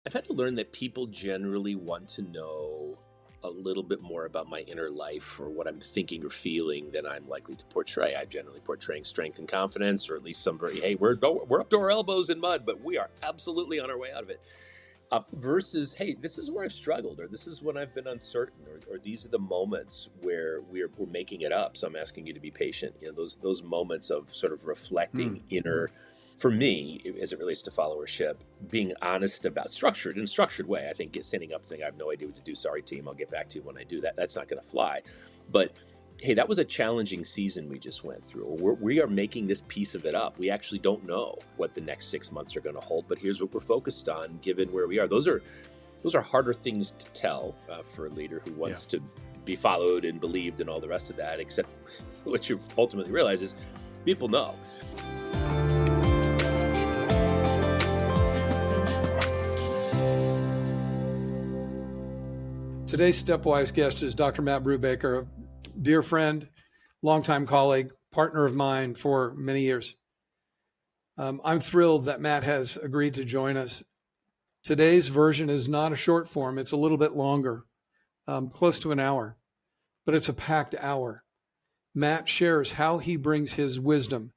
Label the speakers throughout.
Speaker 1: I've had to learn that people generally want to know a little bit more about my inner life or what I'm thinking or feeling than I'm likely to portray. I'm generally portraying strength and confidence, or at least some very, hey, we're up to our elbows in mud, but we are absolutely on our way out of it. Versus, hey, this is where I've struggled, or this is when I've been uncertain, or these are the moments where we're making it up. So I'm asking you to be patient. You know, those moments of sort of reflecting inner. For me, as it relates to followership, being honest about in a structured way. I think standing up and saying, I have no idea what to do. Sorry, team. I'll get back to you when I do that. That's not going to fly. But hey, that was a challenging season we just went through. We are making this piece of it up. We actually don't know what the next 6 months are going to hold, but here's what we're focused on given where we are. Those are harder things to tell for a leader who wants to be followed and believed and all the rest of that, except what you ultimately realize is people know.
Speaker 2: Today's Stepwise guest is Dr. Matt Brubaker, a dear friend, longtime colleague, partner of mine for many years. I'm thrilled that Matt has agreed to join us. Today's version is not a short form. It's a little bit longer, close to an hour, but it's a packed hour. Matt shares how he brings his wisdom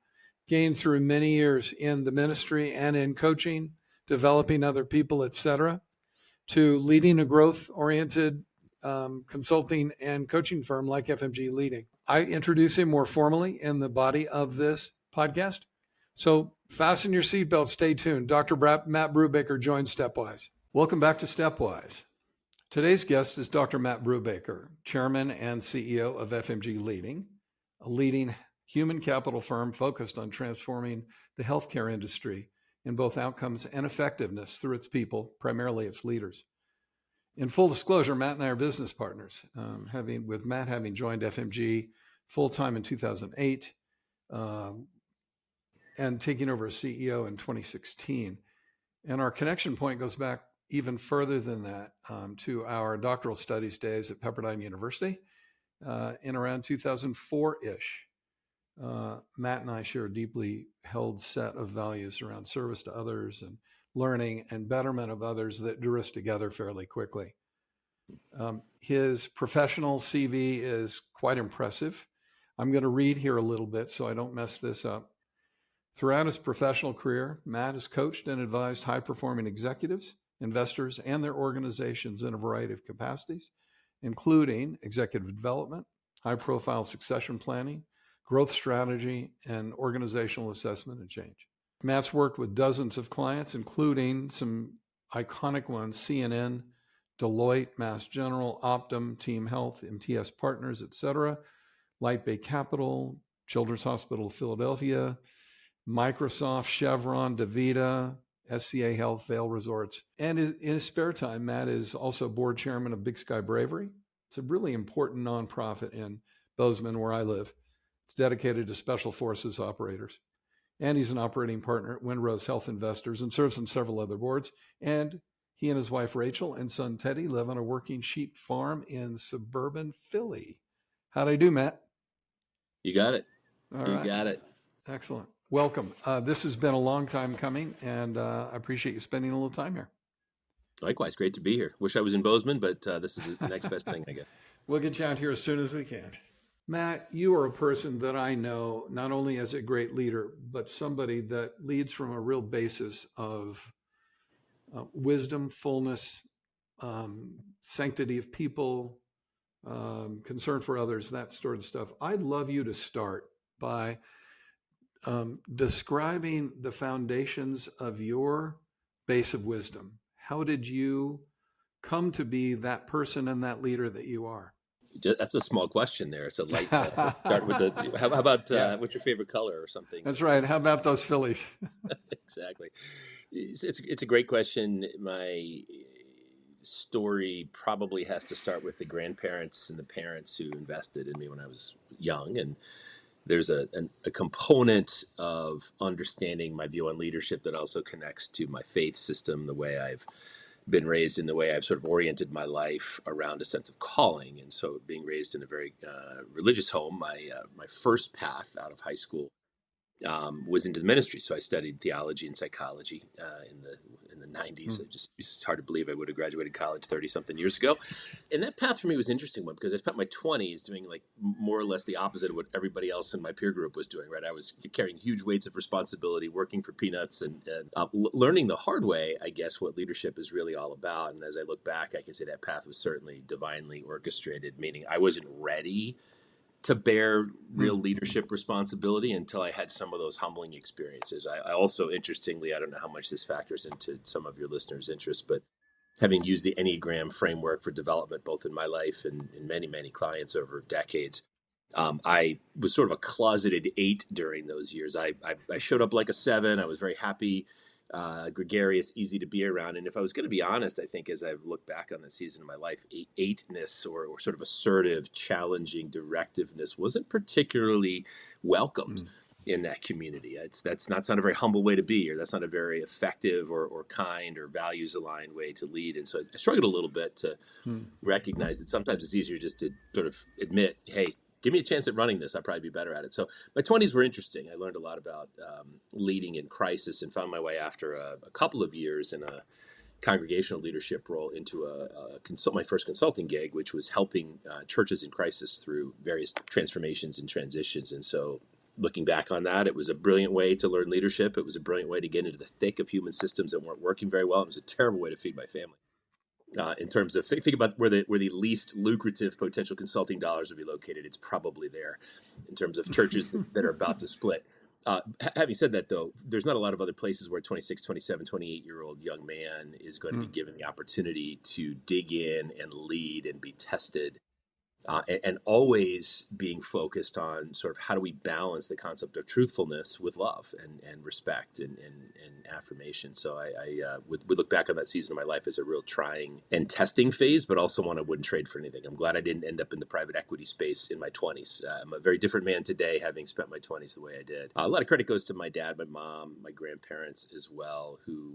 Speaker 2: gained through many years in the ministry and in coaching, developing other people, etc., to leading a growth-oriented consulting and coaching firm like FMG Leading. I introduce him more formally in the body of this podcast. So fasten your seatbelt, stay tuned. Dr. Matt Brubaker joins Stepwise. Welcome back to Stepwise. Today's guest is Dr. Matt Brubaker, Chairman and CEO of FMG Leading, a leading human capital firm focused on transforming the healthcare industry in both outcomes and effectiveness through its people, primarily its leaders. In full disclosure, Matt and I are business partners, with Matt having joined FMG full-time in 2008 and taking over as CEO in 2016. And our connection point goes back even further than that to our doctoral studies days at Pepperdine University in around 2004-ish. Matt and I share a deeply held set of values around service to others and learning and betterment of others that drew us together fairly quickly. His professional CV is quite impressive. I'm going to read here a little bit so I don't mess this up. Throughout his professional career, Matt has coached and advised high-performing executives, investors, and their organizations in a variety of capacities, including executive development, high-profile succession planning, growth strategy, and organizational assessment and change. Matt's worked with dozens of clients, including some iconic ones, CNN, Deloitte, Mass General, Optum, Team Health, MTS Partners, etc., Light Bay Capital, Children's Hospital of Philadelphia, Microsoft, Chevron, DaVita, SCA Health, Vail Resorts. And in his spare time, Matt is also board chairman of Big Sky Bravery. It's a really important nonprofit in Bozeman, where I live. It's dedicated to special forces operators. And he's an operating partner at Windrose Health Investors and serves on several other boards. And he and his wife, Rachel, and son, Teddy, live on a working sheep farm in suburban Philly. How'd I do, Matt?
Speaker 1: You got it.
Speaker 2: All
Speaker 1: you
Speaker 2: right.
Speaker 1: got it.
Speaker 2: Excellent. Welcome. This has been a long time coming, and I appreciate you spending a little time here.
Speaker 1: Likewise. Great to be here. Wish I was in Bozeman, but this is the next best thing, I guess.
Speaker 2: We'll get you out here as soon as we can. Matt, you are a person that I know not only as a great leader, but somebody that leads from a real basis of wisdom, fullness, sanctity of people, concern for others, that sort of stuff. I'd love you to start by describing the foundations of your base of wisdom. How did you come to be that person and that leader that you are?
Speaker 1: That's a small question there. It's a light start with the, how about what's your favorite color or something?
Speaker 2: That's right. How about those Phillies?
Speaker 1: Exactly. It's a great question. My story probably has to start with the grandparents and the parents who invested in me when I was young. And there's a component of understanding my view on leadership that also connects to my faith system, the way I've been raised, in the way I've sort of oriented my life around a sense of calling. And so being raised in a very religious home, my first path out of high school was into the ministry. So I studied theology and psychology in the 90s. It's hard to believe I would have graduated college 30 something years ago. And that path for me was an interesting one because I spent my 20s doing like more or less the opposite of what everybody else in my peer group was doing, right? I was carrying huge weights of responsibility, working for peanuts, and learning the hard way, I guess, what leadership is really all about. And as I look back, I can say that path was certainly divinely orchestrated, meaning I wasn't ready to bear real leadership responsibility until I had some of those humbling experiences. I also, interestingly, I don't know how much this factors into some of your listeners' interests, but having used the Enneagram framework for development, both in my life and in many, many clients over decades, I was sort of a closeted 8 during those years. I showed up like a 7. I was very happy, gregarious, easy to be around. And if I was going to be honest, I think as I've looked back on the season of my life, 8ness or sort of assertive, challenging directiveness wasn't particularly welcomed in that community. That's not a very humble way to be, or that's not a very effective or kind or values aligned way to lead. And so I struggled a little bit to recognize that sometimes it's easier just to sort of admit, hey, give me a chance at running this. I'd probably be better at it. So my 20s were interesting. I learned a lot about leading in crisis and found my way after a couple of years in a congregational leadership role into my first consulting gig, which was helping churches in crisis through various transformations and transitions. And so looking back on that, it was a brilliant way to learn leadership. It was a brilliant way to get into the thick of human systems that weren't working very well. It was a terrible way to feed my family. In terms of think about where the least lucrative potential consulting dollars would be located, it's probably there. In terms of churches that are about to split. Having said that, though, there's not a lot of other places where a 26, 27, 28-year-old young man is going to be given the opportunity to dig in and lead and be tested. And always being focused on sort of how do we balance the concept of truthfulness with love and respect and affirmation. So I would look back on that season of my life as a real trying and testing phase, but also one I wouldn't trade for anything. I'm glad I didn't end up in the private equity space in my 20s. I'm a very different man today, having spent my 20s the way I did. A lot of credit goes to my dad, my mom, my grandparents as well, who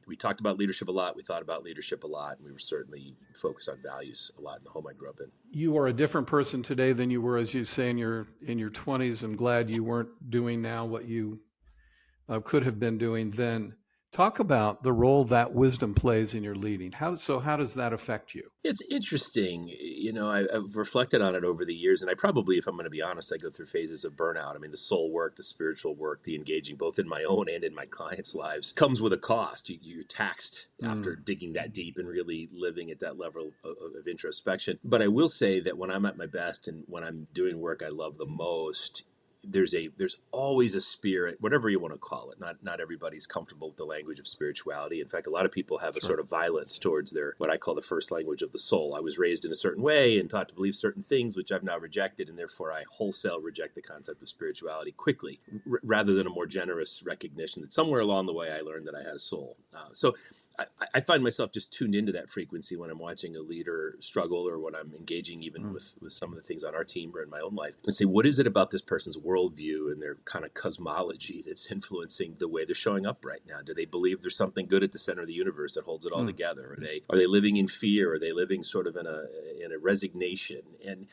Speaker 1: we talked about leadership a lot. We thought about leadership a lot, and we were certainly focused on values a lot in the home I grew up in.
Speaker 2: You are a different person today than you were, as you say, in your 20s. I'm glad you weren't doing now what you could have been doing then. Talk about the role that wisdom plays in your leading. How does that affect you?
Speaker 1: It's interesting. I've reflected on it over the years, and I probably, if I'm going to be honest, I go through phases of burnout. I mean, the soul work, the spiritual work, the engaging, both in my own and in my clients' lives, comes with a cost. You're taxed after digging that deep and really living at that level of introspection. But I will say that when I'm at my best and when I'm doing work I love the most, there's always a spirit, whatever you want to call it. Not everybody's comfortable with the language of spirituality. In fact, a lot of people have a sort of violence towards their, what I call the first language of the soul. I was raised in a certain way and taught to believe certain things, which I've now rejected, and therefore I wholesale reject the concept of spirituality quickly, rather than a more generous recognition that somewhere along the way I learned that I had a soul. So I find myself just tuned into that frequency when I'm watching a leader struggle, or when I'm engaging even with some of the things on our team or in my own life, and say, what is it about this person's worldview and their kind of cosmology that's influencing the way they're showing up right now? Do they believe there's something good at the center of the universe that holds it all together? Are they living in fear? Are they living sort of in a resignation? And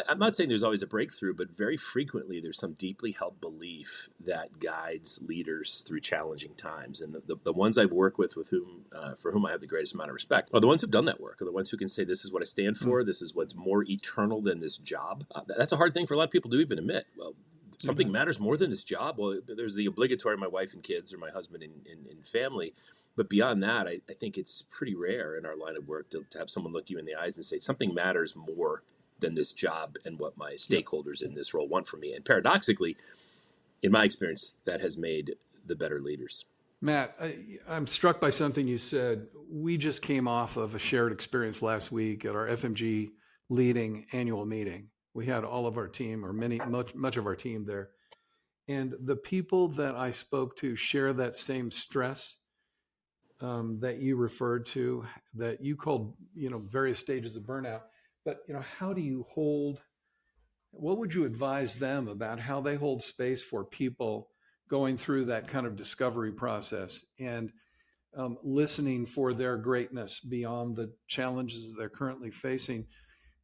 Speaker 1: I'm not saying there's always a breakthrough, but very frequently there's some deeply held belief that guides leaders through challenging times. And the ones I've worked with whom for whom I have the greatest amount of respect are the ones who've done that work, are the ones who can say, this is what I stand for, this is what's more eternal than this job. That's a hard thing for a lot of people to even admit. Well, something matters more than this job. Well, there's the obligatory my wife and kids, or my husband and family. But beyond that, I think it's pretty rare in our line of work to have someone look you in the eyes and say, something matters more than this job and what my stakeholders in this role want from me. And paradoxically, in my experience, that has made the better leaders.
Speaker 2: Matt, I'm struck by something you said. We just came off of a shared experience last week at our FMG Leading annual meeting. We had all of our team, or much of our team there. And the people that I spoke to share that same stress that you referred to, that you called, various stages of burnout. But, how do you what would you advise them about how they hold space for people going through that kind of discovery process and listening for their greatness beyond the challenges that they're currently facing,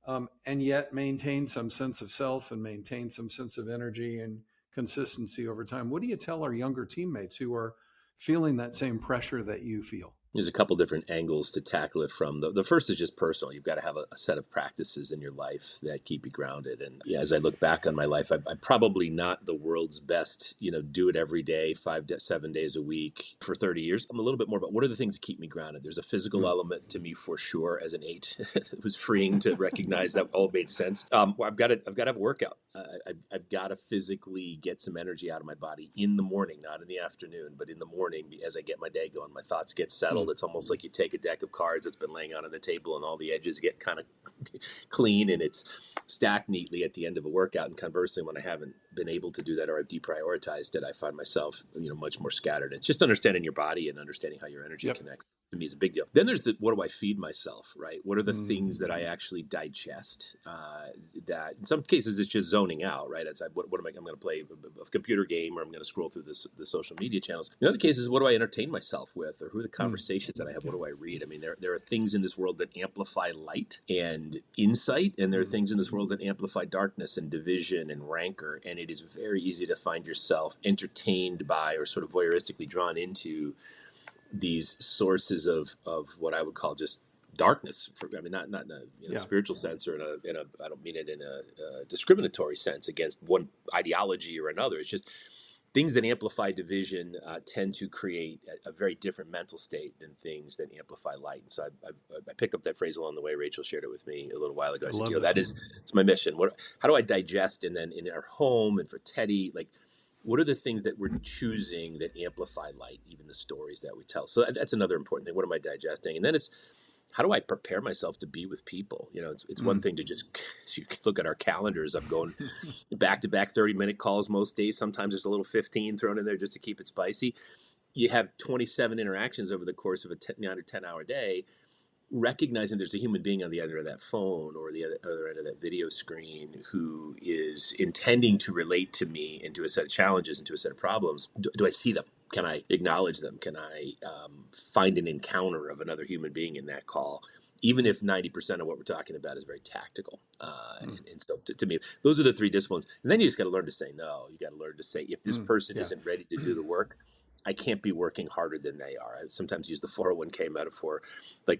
Speaker 2: and yet maintain some sense of self and maintain some sense of energy and consistency over time. What do you tell our younger teammates who are feeling that same pressure that you feel?
Speaker 1: There's a couple different angles to tackle it from. The first is just personal. You've got to have a set of practices in your life that keep you grounded. And yeah, as I look back on my life, I'm probably not the world's best, do it every day, 7 days a week for 30 years. I'm a little bit more about what are the things that keep me grounded. There's a physical element to me for sure. As an 8, it was freeing to recognize that all made sense. I've got to have a workout. I've got to physically get some energy out of my body in the morning, not in the afternoon, but in the morning as I get my day going, my thoughts get settled. It's almost like you take a deck of cards that's been laying out on the table and all the edges get kind of clean and it's stacked neatly at the end of a workout. And conversely, when I haven't been able to do that or I've deprioritized it, I find myself, much more scattered. It's just understanding your body and understanding how your energy connects. To me is a big deal. Then there's what do I feed myself, right? What are the things that I actually digest? That in some cases it's just zoning out, right? It's like, what am I'm going to play a computer game or I'm going to scroll through the social media channels. In other cases, what do I entertain myself with, or who are the conversations that I have? What do I read? I mean, there are things in this world that amplify light and insight, and there are things in this world that amplify darkness and division and rancor. And it is very easy to find yourself entertained by or sort of voyeuristically drawn into these sources of what I would call just darkness. Not in a spiritual sense or in a I don't mean it in a discriminatory sense against one ideology or another. It's just things that amplify division tend to create a very different mental state than things that amplify light. And so I picked up that phrase along the way. Rachel shared it with me a little while ago. I said, it's my mission. How do I digest? And then in our home and for Teddy, what are the things that we're choosing that amplify light, even the stories that we tell? So that's another important thing. What am I digesting? And then it's, how do I prepare myself to be with people? It's one thing to just, you can look at our calendars. I'm going back-to-back 30-minute calls most days. Sometimes there's a little 15 thrown in there just to keep it spicy. You have 27 interactions over the course of a 9 or 10-hour day. Recognizing there's a human being on the other end of that phone or the other end of that video screen who is intending to relate to me into a set of challenges, into a set of problems. Do I see them? Can I acknowledge them? Can I find an encounter of another human being in that call? Even if 90% of what we're talking about is very tactical. And so to me, those are the 3 disciplines. And then you just got to learn to say no. You got to learn to say, if this person isn't ready to do the work, I can't be working harder than they are. I sometimes use the 401k metaphor.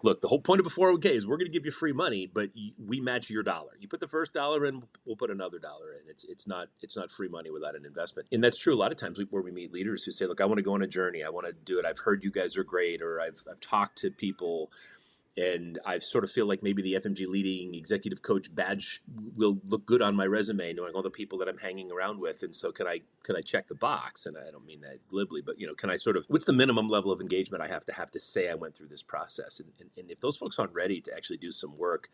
Speaker 1: Look, the whole point of a 401k is we're going to give you free money, but we match your dollar. You put the first dollar in, we'll put another dollar in. It's not free money without an investment. And that's true a lot of times where we meet leaders who say, look, I want to go on a journey. I want to do it. I've heard you guys are great, or I've talked to people and I sort of feel like maybe the FMG Leading executive coach badge will look good on my resume, knowing all the people that I'm hanging around with. And so can I check the box? And I don't mean that glibly, but can I what's the minimum level of engagement I have to say I went through this process? And if those folks aren't ready to actually do some work,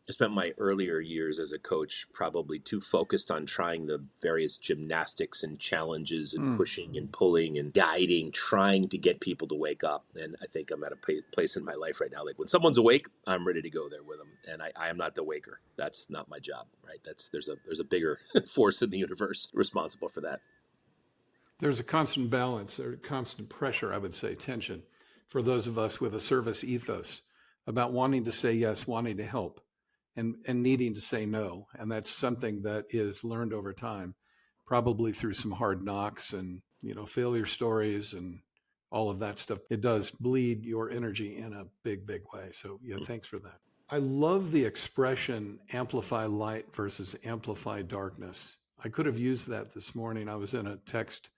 Speaker 1: I spent my earlier years as a coach probably too focused on trying the various gymnastics and challenges and pushing and pulling and guiding, trying to get people to wake up. And I think I'm at a place in my life right now. When someone's awake, I'm ready to go there with them. And I am not the waker. That's not my job, right? There's a bigger force in the universe responsible for that.
Speaker 2: There's a constant balance or constant pressure, I would say, tension for those of us with a service ethos about wanting to say yes, wanting to help. And needing to say no. And that's something that is learned over time, probably through some hard knocks and, failure stories and all of that stuff. It does bleed your energy in a big, big way. So yeah, thanks for that. I love the expression amplify light versus amplify darkness. I could have used that this morning. I was in a text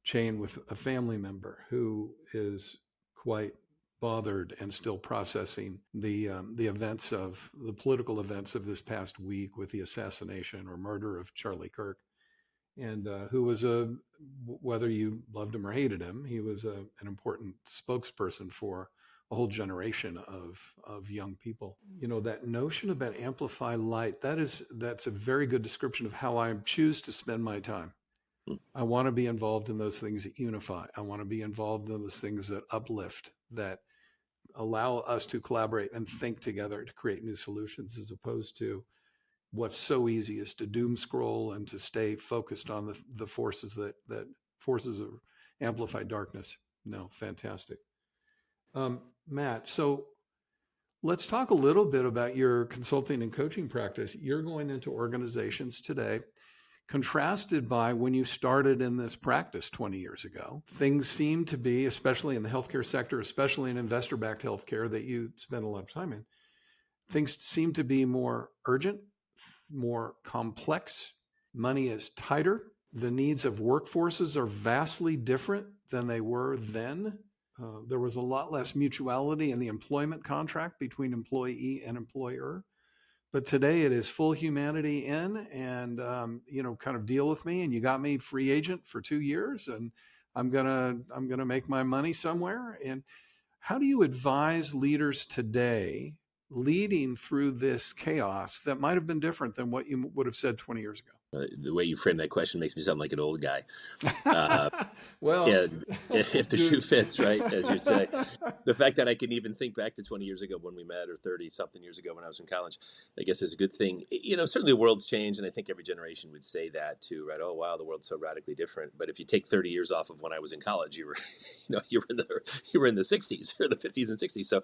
Speaker 2: chain with a family member who is quite bothered and still processing the events of the political events of this past week with the assassination or murder of Charlie Kirk, and who was whether you loved him or hated him, he was an important spokesperson for a whole generation of young people. That notion about amplify light, that's a very good description of how I choose to spend my time. I want to be involved in those things that unify. I want to be involved in those things that uplift, that allow us to collaborate and think together to create new solutions, as opposed to what's so easy is to doom scroll and to stay focused on the forces that forces of amplified darkness. No, fantastic. Matt, so let's talk a little bit about your consulting and coaching practice. You're going into organizations today. contrasted by when you started in this practice 20 years ago. Things seem to be, especially in the healthcare sector, especially in investor-backed healthcare that you spend a lot of time in, things seem to be more urgent, more complex. Money is tighter. The needs of workforces are vastly different than they were then. There was a lot less mutuality in the employment contract between employee and employer. But today it is full humanity in, and kind of deal with me. And you got me free agent for 2 years, and I'm gonna make my money somewhere. And how do you advise leaders today leading through this chaos that might have been different than what you would have said 20 years ago?
Speaker 1: The way you frame that question makes me sound like an old guy.
Speaker 2: Well,
Speaker 1: And if the shoe fits, right, as you say, the fact that I can even think back to 20 years ago when we met, or 30 something years ago when I was in college, I guess is a good thing. Certainly the world's changed, and I think every generation would say that too, right? Oh, wow, the world's so radically different. But if you take 30 years off of when I was in college, you were in the 60s or the 50s and 60s. So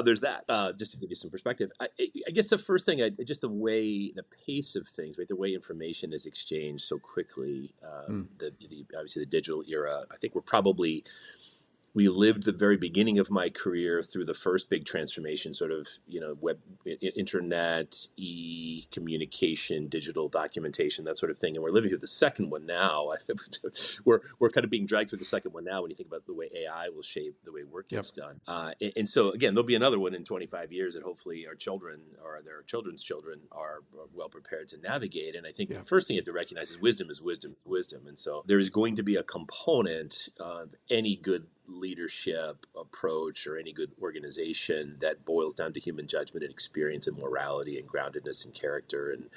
Speaker 1: there's that. Just to give you some perspective, I guess the first thing, just the pace of things, right? The way information is exchanged so quickly. Obviously the digital era. I think we lived the very beginning of my career through the first big transformation, sort of, web, internet, communication, digital documentation, that sort of thing. And we're living through the second one now. we're kind of being dragged through the second one now when you think about the way AI will shape the way work gets done. And so, again, there'll be another one in 25 years that hopefully our children or their children's children are well prepared to navigate. And I think the first thing you have to recognize is wisdom is wisdom is wisdom. And so there is going to be a component of any good leadership approach or any good organization that boils down to human judgment and experience and morality and groundedness and character and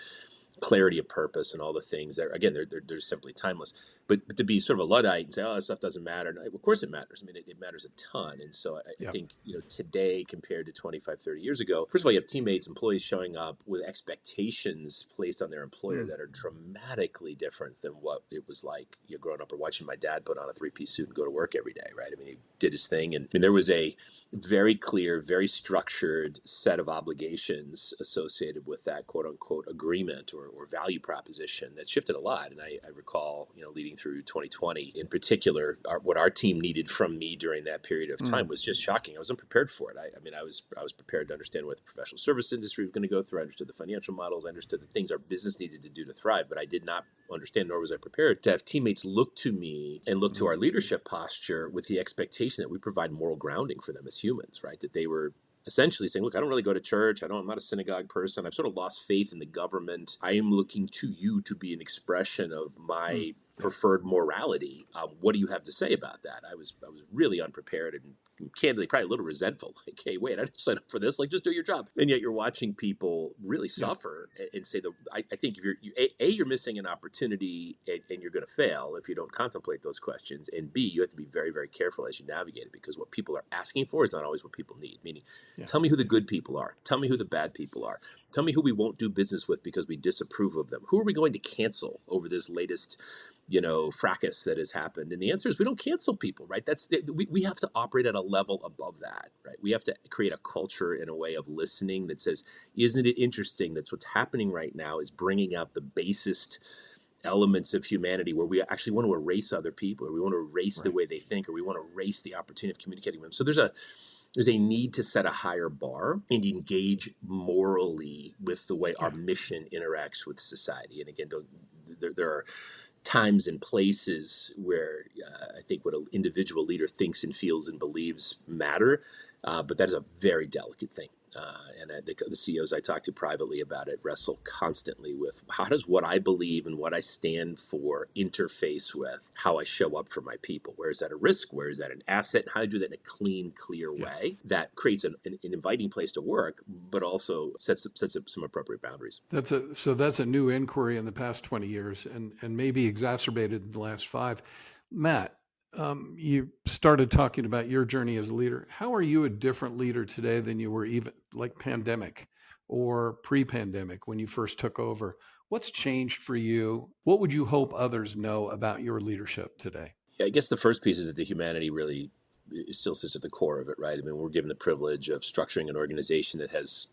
Speaker 1: clarity of purpose and all the things that, again, they're simply timeless. But to be sort of a Luddite and say, oh, that stuff doesn't matter. No, of course it matters. I mean, it matters a ton. And so I think, today compared to 25, 30 years ago, first of all, you have teammates, employees showing up with expectations placed on their employer that are dramatically different than what it was like growing up or watching my dad put on a 3-piece suit and go to work every day, right? I mean, he did his thing. And there was a very clear, very structured set of obligations associated with that quote unquote agreement or value proposition that shifted a lot. And I recall, leading through 2020 in particular, what our team needed from me during that period of time was just shocking. I was unprepared for it. I was prepared to understand what the professional service industry was going to go through. I understood the financial models. I understood the things our business needed to do to thrive, but I did not understand, nor was I prepared to have teammates look to me and look to our leadership posture with the expectation that we provide moral grounding for them as humans, right? That they were essentially saying, look, I don't really go to church. I'm not a synagogue person. I've sort of lost faith in the government. I am looking to you to be an expression of my preferred morality. What do you have to say about that? I was really unprepared and candidly probably a little resentful. Like, hey, wait, I didn't sign up for this. Like, just do your job. And yet you're watching people really suffer and say, I think if you're missing an opportunity and you're going to fail if you don't contemplate those questions. And B, you have to be very, very careful as you navigate it, because what people are asking for is not always what people need. Meaning, tell me who the good people are. Tell me who the bad people are. Tell me who we won't do business with because we disapprove of them. Who are we going to cancel over this latest fracas that has happened? And the answer is we don't cancel people, right? We have to operate at a level above that, right? We have to create a culture in a way of listening that says, isn't it interesting that what's happening right now is bringing out the basest elements of humanity where we actually want to erase other people, or we want to erase the way they think, or we want to erase the opportunity of communicating with them. So there's a need to set a higher bar and engage morally with the way our mission interacts with society. And again, there are times and places where I think what an individual leader thinks and feels and believes matter, but that is a very delicate thing. And the CEOs I talk to privately about it wrestle constantly with, how does what I believe and what I stand for interface with how I show up for my people? Where is that a risk? Where is that an asset? And how to do that in a clean, clear way that creates an inviting place to work, but also sets up some appropriate boundaries.
Speaker 2: That's a new inquiry in the past 20 years and maybe exacerbated in the last 5. Matt, you started talking about your journey as a leader. How are you a different leader today than you were even like pandemic or pre-pandemic when you first took over? What's changed for you? What would you hope others know about your leadership today?
Speaker 1: I guess the first piece is that the humanity really still sits at the core of it, right? I mean, we're given the privilege of structuring an organization that has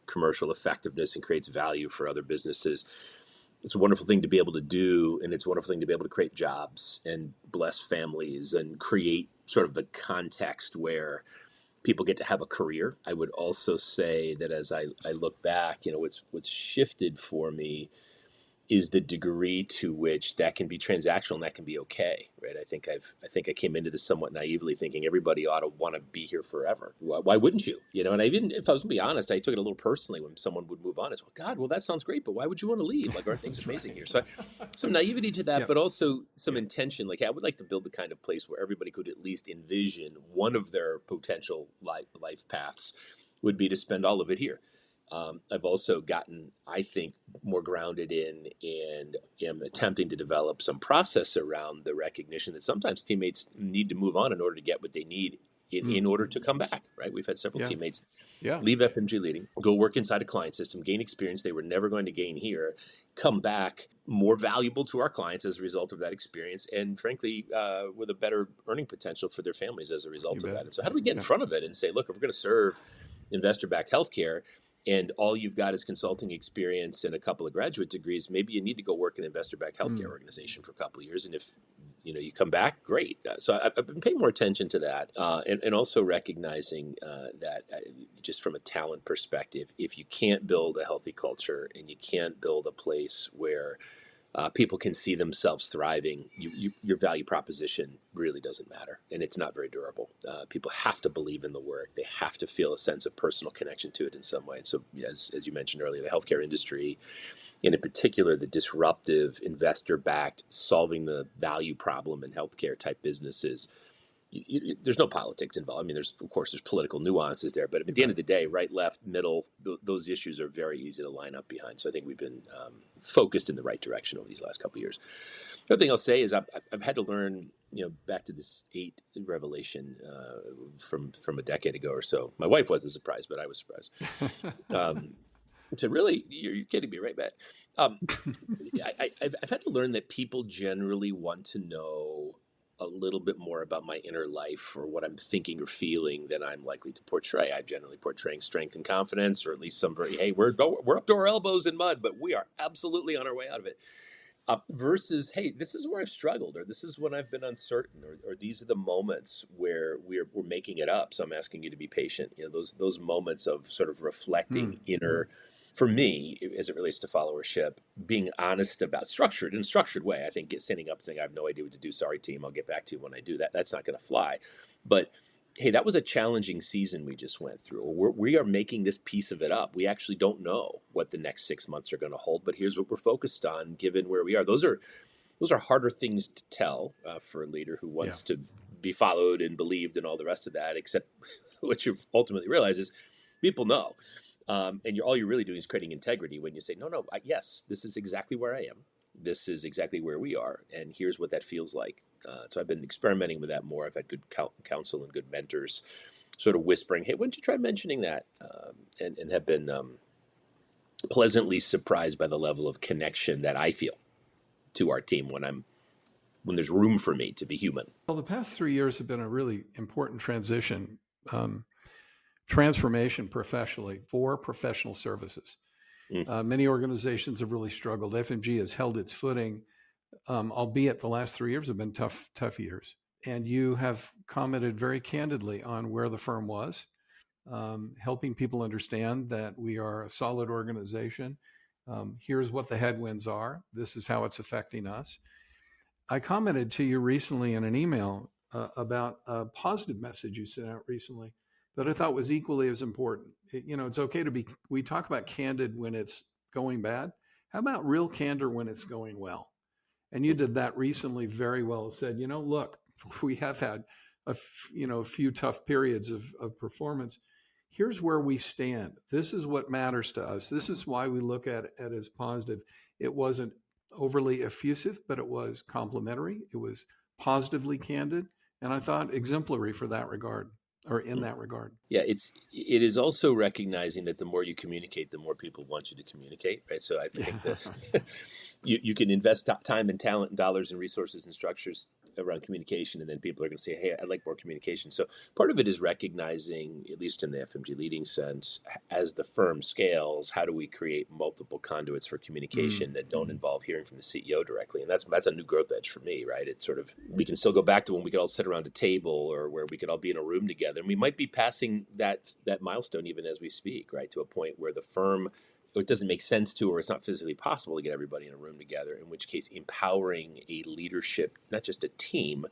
Speaker 1: commercial effectiveness and creates value for other businesses. it's a wonderful thing to be able to do, and it's a wonderful thing to be able to create jobs and bless families and create sort of the context where people get to have a career. I would also say that as I look back, what's shifted for me is the degree to which that can be transactional and that can be okay, right? I think I came into this somewhat naively thinking everybody ought to want to be here forever. Why wouldn't you? And I even, if I was going to be honest, I took it a little personally when someone would move on. It's, well, God, well, that sounds great, but why would you want to leave? Like, aren't things
Speaker 2: That's
Speaker 1: amazing
Speaker 2: right.
Speaker 1: here? So some naivety to that,
Speaker 2: Yep.
Speaker 1: but also some
Speaker 2: Yep.
Speaker 1: intention. Like, I would like to build the kind of place where everybody could at least envision one of their potential life paths would be to spend all of it here. I've also gotten, I think, more grounded in and am attempting to develop some process around the recognition that sometimes teammates need to move on in order to get what they need in order to come back, right? We've had several
Speaker 2: Yeah.
Speaker 1: teammates
Speaker 2: Yeah.
Speaker 1: leave FMG Leading, go work inside a client system, gain experience they were never going to gain here, come back more valuable to our clients as a result of that experience, and frankly, with a better earning potential for their families as a result of that. And so how do we get in front of it and say, look, if we're going to serve investor-backed healthcare, and all you've got is consulting experience and a couple of graduate degrees, maybe you need to go work in an investor-backed healthcare organization for a couple of years. And if you come back, great. So I've been paying more attention to that, and also recognizing that just from a talent perspective, if you can't build a healthy culture and you can't build a place where people can see themselves thriving, your value proposition really doesn't matter, and it's not very durable. People have to believe in the work; they have to feel a sense of personal connection to it in some way. And so, as you mentioned earlier, the healthcare industry, and in particular, the disruptive, investor-backed, solving the value problem in healthcare type businesses. There's no politics involved. I mean, there's political nuances there, but at the end of the day, right, left, middle, those issues are very easy to line up behind. So I think we've been focused in the right direction over these last couple of years. The other thing I'll say is I've had to learn, back to this 8 revelation from a decade ago or so. My wife wasn't surprised, but I was surprised. So really, you're kidding me, right, Matt? I've had to learn that people generally want to know a little bit more about my inner life or what I'm thinking or feeling than I'm likely to portray. I'm generally portraying strength and confidence, or at least some hey, we're up to our elbows in mud, but we are absolutely on our way out of it. Versus, hey, this is where I've struggled, or this is when I've been uncertain, or these are the moments where we're making it up. So I'm asking you to be patient. Those moments of sort of reflecting inner. For me, as it relates to followership, being honest about in a structured way. I think standing up and saying, I have no idea what to do. Sorry, team. I'll get back to you when I do that. That's not going to fly. But hey, that was a challenging season we just went through. We are making this piece of it up. We actually don't know what the next 6 months are going to hold, but here's what we're focused on given where we are. Those are harder things to tell for a leader who wants to be followed and believed and all the rest of that, except what you ultimately realize is people know. And all you're really doing is creating integrity when you say, no, yes, this is exactly where I am. This is exactly where we are. And here's what that feels like. So I've been experimenting with that more. I've had good counsel and good mentors sort of whispering, hey, why don't you try mentioning that? And have been pleasantly surprised by the level of connection that I feel to our team when there's room for me to be human.
Speaker 2: Well, the past 3 years have been a really important transformation professionally for professional services. Many organizations have really struggled. FMG has held its footing, albeit the last 3 years have been tough years. And you have commented very candidly on where the firm was, helping people understand that we are a solid organization. Here's what the headwinds are. This is how it's affecting us. I commented to you recently in an email about a positive message you sent out recently that I thought was equally as important. It's okay to we talk about candid when it's going bad. How about real candor when it's going well? And you did that recently very well. Said, look, we have had a few tough periods of performance. Here's where we stand. This is what matters to us. This is why we look at it as positive. It wasn't overly effusive, but it was complimentary. It was positively candid. And I thought exemplary for that regard. Or in that regard.
Speaker 1: Yeah, it is also recognizing that the more you communicate, the more people want you to communicate, right? So I think that you can invest time and talent and dollars and resources and structures around communication, and then people are going to say, hey, I'd like more communication. So part of it is recognizing, at least in the FMG Leading sense, as the firm scales, how do we create multiple conduits for communication that don't involve hearing from the CEO directly? And that's a new growth edge for me, right? It's sort of, we can still go back to when we could all sit around a table, or where we could all be in a room together. And we might be passing that milestone even as we speak, right? To a point where the firm, it doesn't make sense to, or it's not physically possible to get everybody in a room together, in which case empowering a leadership, not just a team,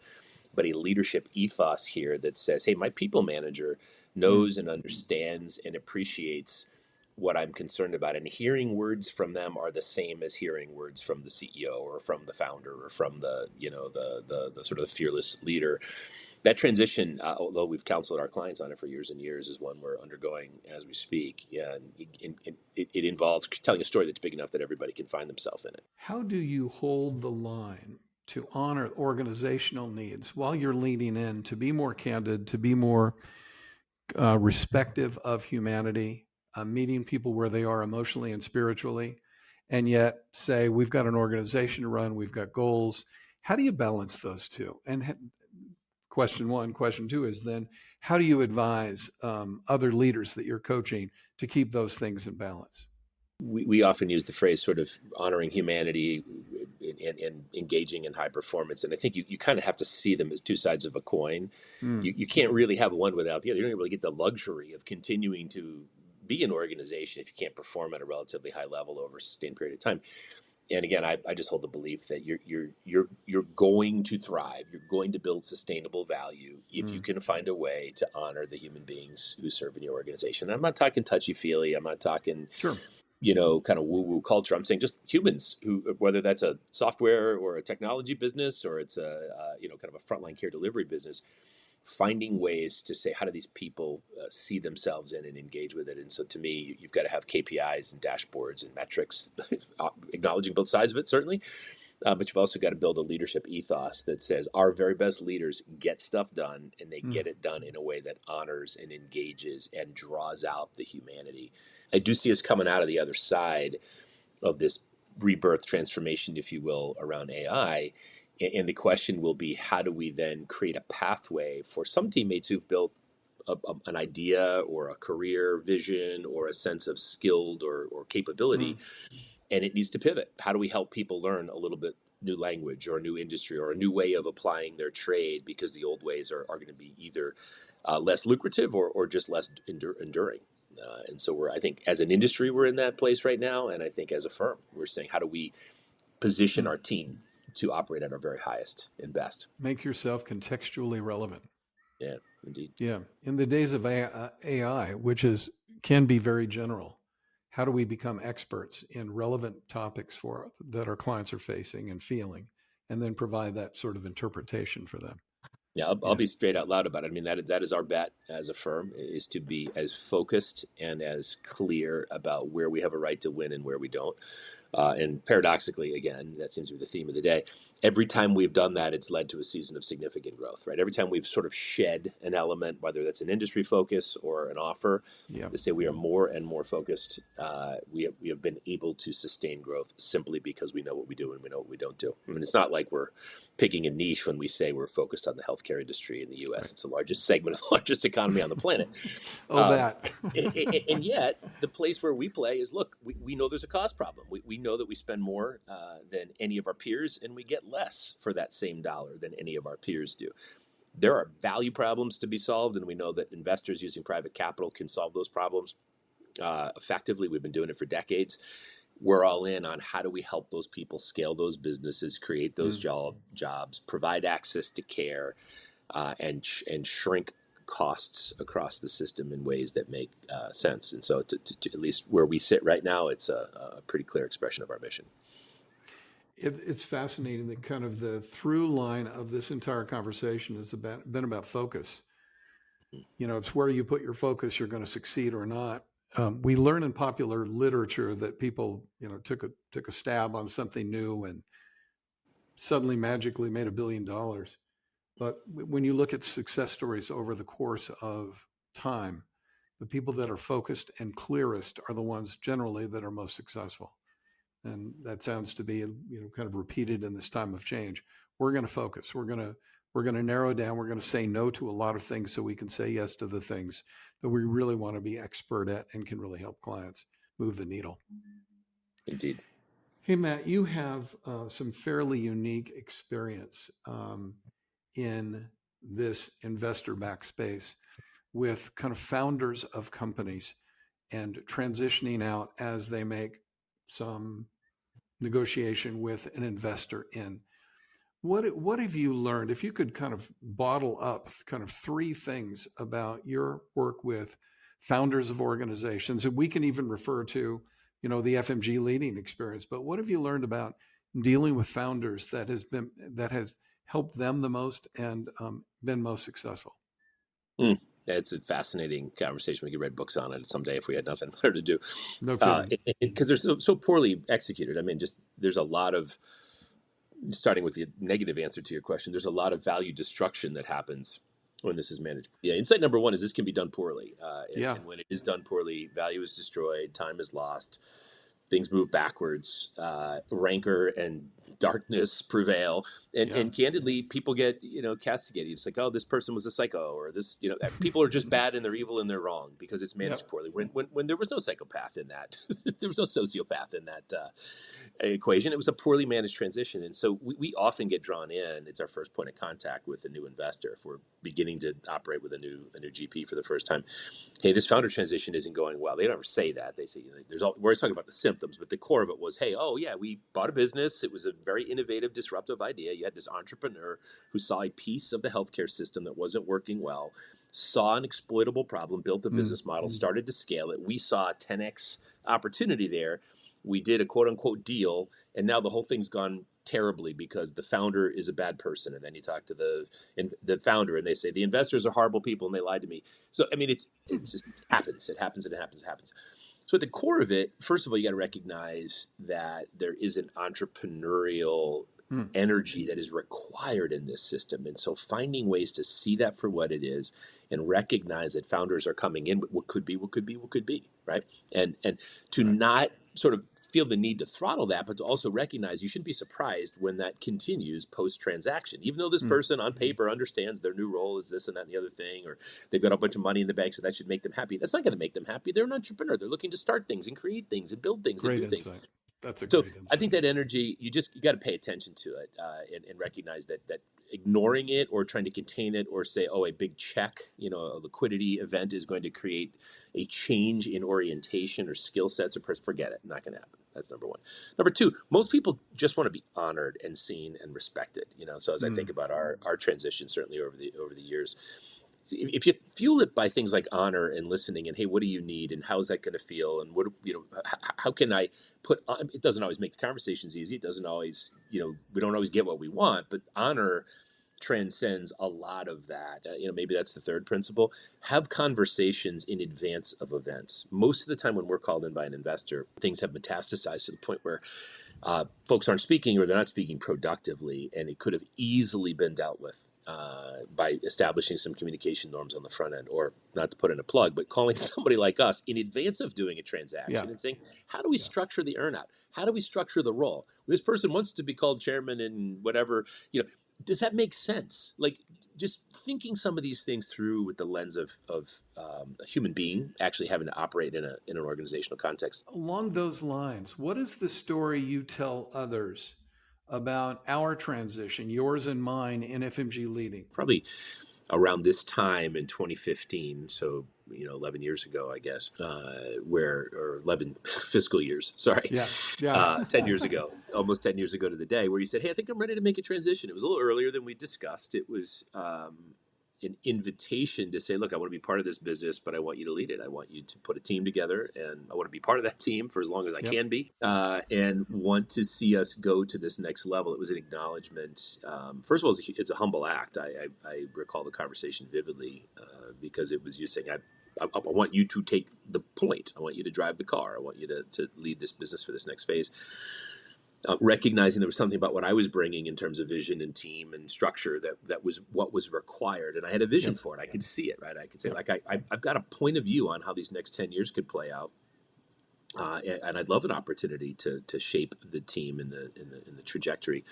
Speaker 1: but a leadership ethos here that says, hey, my people manager knows and understands and appreciates what I'm concerned about. And hearing words from them are the same as hearing words from the CEO or from the founder or from the, the sort of the fearless leader. That transition, although we've counseled our clients on it for years and years, is one we're undergoing as we speak. And it involves telling a story that's big enough that everybody can find themselves in it.
Speaker 2: How do you hold the line to honor organizational needs while you're leaning in to be more candid, to be more respective of humanity, meeting people where they are emotionally and spiritually, and yet say, we've got an organization to run, we've got goals? How do you balance those two? And question one. Question two is then, how do you advise other leaders that you're coaching to keep those things in balance?
Speaker 1: We often use the phrase sort of honoring humanity and engaging in high performance. And I think you kind of have to see them as two sides of a coin. You can't really have one without the other. You don't really get the luxury of continuing to be an organization if you can't perform at a relatively high level over a sustained period of time. And again, I just hold the belief that you're going to thrive. You're going to build sustainable value if you can find a way to honor the human beings who serve in your organization. And I'm not talking touchy-feely. I'm not talking, kind of woo-woo culture. I'm saying just humans who, whether that's a software or a technology business, or it's a kind of a frontline care delivery business, finding ways to say, how do these people see themselves in and engage with it? And so to me, you've got to have KPIs and dashboards and metrics, acknowledging both sides of it, certainly. But you've also got to build a leadership ethos that says our very best leaders get stuff done, and they get it done in a way that honors and engages and draws out the humanity. I do see us coming out of the other side of this rebirth transformation, if you will, around AI. And the question will be, how do we then create a pathway for some teammates who've built an idea or a career vision or a sense of skilled or capability, and it needs to pivot? How do we help people learn a little bit new language or a new industry or a new way of applying their trade, because the old ways are going to be either less lucrative or just less enduring? And so I think as an industry, we're in that place right now. And I think as a firm, we're saying, how do we position our team to operate at our very highest and best?
Speaker 2: Make yourself contextually relevant.
Speaker 1: Yeah, indeed.
Speaker 2: Yeah. In the days of AI, which can be very general, how do we become experts in relevant topics that our clients are facing and feeling, and then provide that sort of interpretation for them?
Speaker 1: Yeah, I'll be straight out loud about it. I mean, that is our bet as a firm, is to be as focused and as clear about where we have a right to win and where we don't. And paradoxically, again, that seems to be the theme of the day. Every time we've done that, it's led to a season of significant growth, right? Every time we've sort of shed an element, whether that's an industry focus or an offer, to say we are more and more focused, we have been able to sustain growth simply because we know what we do and we know what we don't do. I mean, it's not like we're picking a niche when we say we're focused on the healthcare industry in the U.S. Right. It's the largest segment of the largest economy on the planet. And yet, the place where we play is, look, we know there's a cost problem. We know that we spend more than any of our peers, and we get less for that same dollar than any of our peers do. There are value problems to be solved, and we know that investors using private capital can solve those problems effectively. We've been doing it for decades. We're all in on how do we help those people scale those businesses, create those jobs, provide access to care, and shrink costs across the system in ways that make sense. And so to at least where we sit right now, it's a pretty clear expression of our mission.
Speaker 2: It's fascinating that kind of the through line of this entire conversation has been about focus. It's where you put your focus, you're going to succeed or not. We learn in popular literature that people, took a stab on something new and suddenly magically made $1 billion. But when you look at success stories over the course of time, the people that are focused and clearest are the ones generally that are most successful. And that sounds to be, kind of repeated in this time of change. we're going to focus. We're going to narrow down. We're going to say no to a lot of things so we can say yes to the things that we really want to be expert at and can really help clients move the needle.
Speaker 1: Indeed.
Speaker 2: Hey, Matt, you have some fairly unique experience in this investor-backed space with kind of founders of companies and transitioning out as they make some negotiation with an investor in. What have you learned? If you could kind of bottle up kind of three things about your work with founders of organizations, and we can even refer to, the FMG Leading experience, but what have you learned about dealing with founders that has helped them the most and been most successful?
Speaker 1: It's a fascinating conversation. We could write books on it someday if we had nothing better to do.
Speaker 2: No kidding.
Speaker 1: Because they're so poorly executed. I mean, there's a lot of, starting with the negative answer to your question, there's a lot of value destruction that happens when this is managed. Yeah, insight number one is this can be done poorly. And when it is done poorly, value is destroyed, time is lost, things move backwards, rancor and darkness prevail, and candidly, people get castigated. It's like, oh, this person was a psycho, or this, people are just bad and they're evil and they're wrong because it's managed poorly. When there was no psychopath in that, there was no sociopath in that equation. It was a poorly managed transition, and so we often get drawn in. It's our first point of contact with a new investor if we're beginning to operate with a new GP for the first time. Hey, this founder transition isn't going well. They don't ever say that. They say we're always talking about the symptoms, but the core of it was, hey, oh yeah, we bought a business. It was a very innovative, disruptive idea. You had this entrepreneur who saw a piece of the healthcare system that wasn't working well, saw an exploitable problem, built a business model, started to scale it. We saw a 10x opportunity there. We did a quote unquote deal, and now the whole thing's gone terribly because the founder is a bad person. And then you talk to the founder and they say the investors are horrible people and they lied to me. So, I mean, it's just happens. It happens. So at the core of it, first of all, you got to recognize that there is an entrepreneurial energy that is required in this system. And so finding ways to see that for what it is and recognize that founders are coming in with what could be, right? And to not sort of feel the need to throttle that, but to also recognize you shouldn't be surprised when that continues post-transaction. Even though this person on paper understands their new role is this and that and the other thing, or they've got a bunch of money in the bank, so that should make them happy. That's not going to make them happy. They're an entrepreneur. They're looking to start things and create things and build things and do things.
Speaker 2: That's a
Speaker 1: so
Speaker 2: great insight.
Speaker 1: I think that energy, you got to pay attention to it and recognize that ignoring it or trying to contain it or say, oh, a big check, a liquidity event is going to create a change in orientation or skill sets or forget it. Not going to happen. That's number one. Number two, most people just want to be honored and seen and respected. So as I think about our transition, certainly over the years, if you fuel it by things like honor and listening and, hey, what do you need and how's that going to feel and how can I put on, it doesn't always make the conversations easy. It doesn't always, we don't always get what we want, but honor transcends a lot of that. Maybe that's the third principle. Have conversations in advance of events. Most of the time when we're called in by an investor, things have metastasized to the point where folks aren't speaking or they're not speaking productively, and it could have easily been dealt with by establishing some communication norms on the front end, or not to put in a plug, but calling somebody like us in advance of doing a transaction and saying, how do we structure the earnout? How do we structure the role? This person wants to be called chairman and whatever, does that make sense? Like just thinking some of these things through with the lens of a human being actually having to operate in an organizational context.
Speaker 2: Along those lines, what is the story you tell others about our transition, yours and mine, in FMG Leading?
Speaker 1: Probably around this time in 2015, so 11 years ago, I guess, or 11 fiscal years, sorry, 10 years ago, almost 10 years ago to the day, where you said, hey, I think I'm ready to make a transition. It was a little earlier than we discussed. It was an invitation to say, look, I want to be part of this business, but I want you to lead it. I want you to put a team together, and I want to be part of that team for as long as I can be, and want to see us go to this next level. It was an acknowledgement. First of all, it's a humble act. I recall the conversation vividly because it was you saying, I want you to take the point. I want you to drive the car. I want you to lead this business for this next phase. Recognizing there was something about what I was bringing in terms of vision and team and structure that was what was required. And I had a vision for it. I could see it, right? I could say, I've got a point of view on how these next 10 years could play out. And I'd love an opportunity to shape the team in the trajectory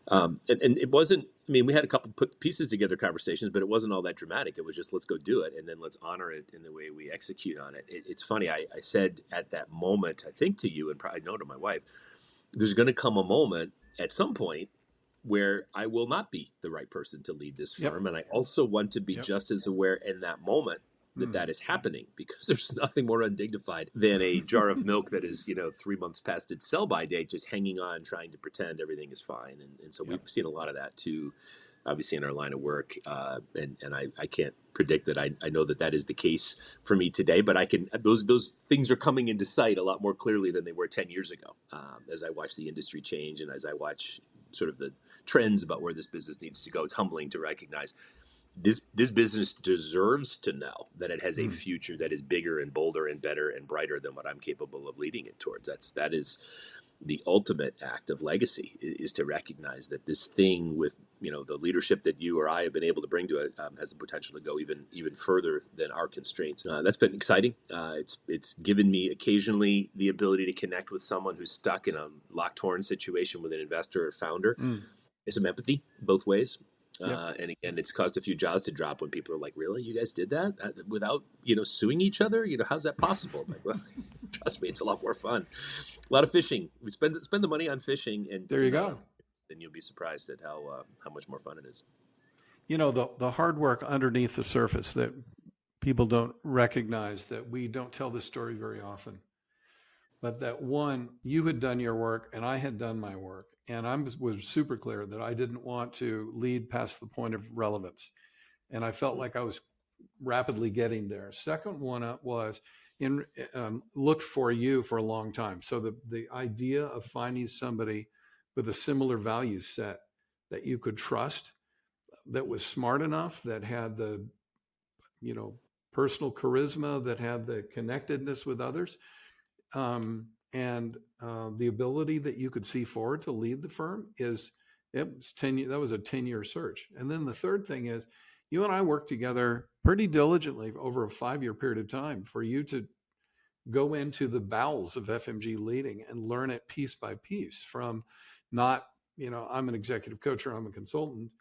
Speaker 1: And it wasn't, I mean, we had a couple put pieces together conversations, but it wasn't all that dramatic. It was just, let's go do it. And then let's honor it in the way we execute on it. It's funny. I said at that moment, I think to you and probably know to my wife, there's going to come a moment at some point where I will not be the right person to lead this
Speaker 2: Yep.
Speaker 1: firm. And I also want to be
Speaker 2: Yep.
Speaker 1: just as aware in that moment that is happening, because there's nothing more undignified than a jar of milk that is, 3 months past its sell-by date, just hanging on, trying to pretend everything is fine. And so
Speaker 2: Yep.
Speaker 1: we've seen a lot of that too, obviously in our line of work. And I can't predict that. I know that is the case for me today, but I can, those things are coming into sight a lot more clearly than they were 10 years ago. As I watch the industry change and as I watch sort of the trends about where this business needs to go, it's humbling to recognize this business deserves to know that it has a future that is bigger and bolder and better and brighter than what I'm capable of leading it towards. That is the ultimate act of legacy, is to recognize that this thing with the leadership that you or I have been able to bring to it has the potential to go even further than our constraints. That's been exciting. It's given me occasionally the ability to connect with someone who's stuck in a locked horn situation with an investor or founder. Some empathy both ways.
Speaker 2: Yep.
Speaker 1: And again, it's caused a few jaws to drop when people are like, really? You guys did that without, suing each other? How's that possible? Like, well, trust me, it's a lot more fun. A lot of fishing. We spend the money on fishing, and
Speaker 2: There you go.
Speaker 1: And you'll be surprised at how much more fun it is.
Speaker 2: The hard work underneath the surface that people don't recognize, that we don't tell this story very often. But that one, you had done your work and I had done my work. And I was super clear that I didn't want to lead past the point of relevance. And I felt like I was rapidly getting there. Second one was looked for you for a long time. So the idea of finding somebody with a similar value set that you could trust, that was smart enough, that had the personal charisma, that had the connectedness with others, and the ability that you could see forward to lead the firm that was a 10-year search. And then the third thing is, you and I worked together pretty diligently over a 5-year period of time for you to go into the bowels of FMG Leading and learn it piece by piece, from not, I'm an executive coach or I'm a consultant,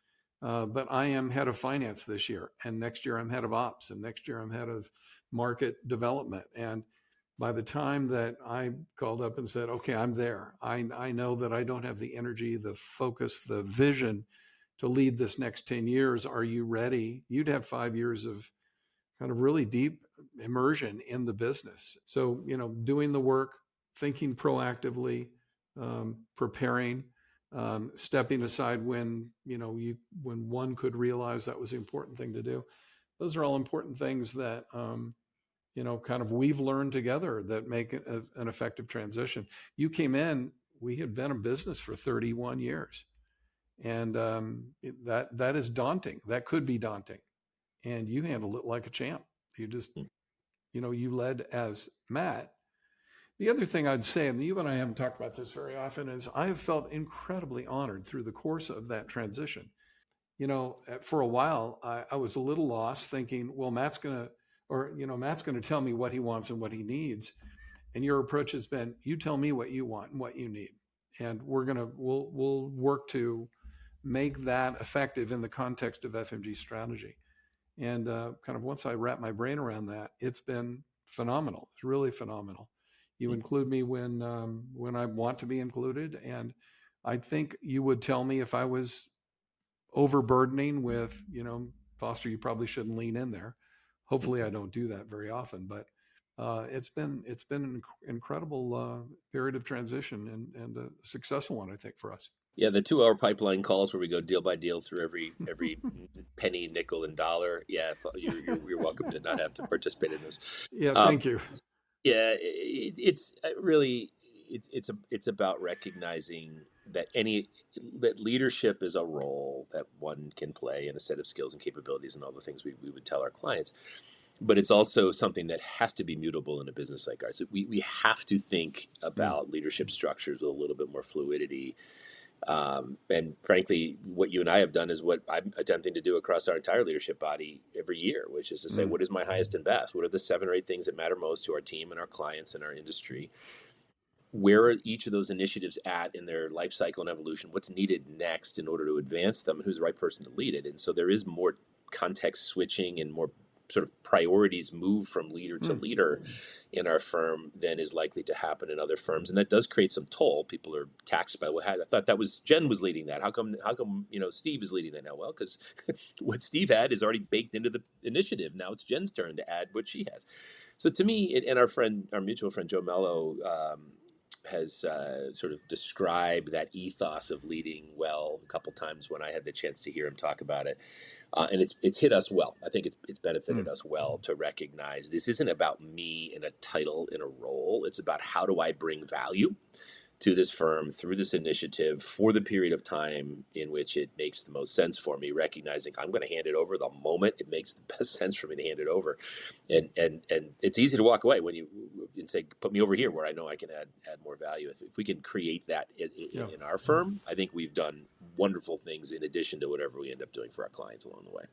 Speaker 2: but I am head of finance this year, and next year I'm head of ops, and next year I'm head of market development. And by the time that I called up and said, okay, I'm there, I know that I don't have the energy, the focus, the vision to lead this next 10 years. Are you ready? You'd have 5 years of kind of really deep immersion in the business. So, doing the work, thinking proactively, preparing, stepping aside when one could realize that was the important thing to do. Those are all important things that, kind of we've learned together that make it an effective transition. You came in, we had been in business for 31 years. And that is daunting. That could be daunting. And you handled it like a champ. You just, you led as Matt. The other thing I'd say, and you and I haven't talked about this very often, is I have felt incredibly honored through the course of that transition. For a while, I was a little lost, thinking, well, Matt's going to tell me what he wants and what he needs. And your approach has been, you tell me what you want and what you need. And we'll work to make that effective in the context of FMG strategy. And kind of once I wrap my brain around that, it's been phenomenal. It's really phenomenal. You include me when I want to be included. And I think you would tell me if I was overburdening with, Foster, you probably shouldn't lean in there. Hopefully I don't do that very often, but it's been an incredible period of transition and a successful one, I think, for us.
Speaker 1: Yeah, the 2-hour pipeline calls where we go deal by deal through every penny, nickel, and dollar. Yeah, you're welcome to not have to participate in those.
Speaker 2: Yeah, thank you.
Speaker 1: Yeah, it's about recognizing that that leadership is a role that one can play in a set of skills and capabilities and all the things we would tell our clients. But it's also something that has to be mutable in a business like ours. We have to think about leadership structures with a little bit more fluidity. And frankly, what you and I have done is what I'm attempting to do across our entire leadership body every year, which is to say, what is my highest and best? What are the 7 or 8 things that matter most to our team and our clients and our industry? where are each of those initiatives at in their life cycle and evolution? What's needed next in order to advance them, and who's the right person to lead it? And so there is more context switching and more sort of priorities move from leader to leader in our firm than is likely to happen in other firms, and that does create some toll. People are taxed by what I thought that was Jen was leading that. How come Steve is leading that now? Well, because what Steve had is already baked into the initiative. Now it's Jen's turn to add what she has. So to me, and our mutual friend Joe Mello has sort of described that ethos of leading well a couple times when I had the chance to hear him talk about it, and it's hit us well. I think it's benefited us well to recognize this isn't about me in a title, in a role. It's about how do I bring value to this firm through this initiative for the period of time in which it makes the most sense for me, recognizing I'm going to hand it over the moment it makes the best sense for me to hand it over. And it's easy to walk away when you and say, put me over here where I know I can add more value. If we can create that in our firm, I think we've done wonderful things in addition to whatever we end up doing for our clients along the way.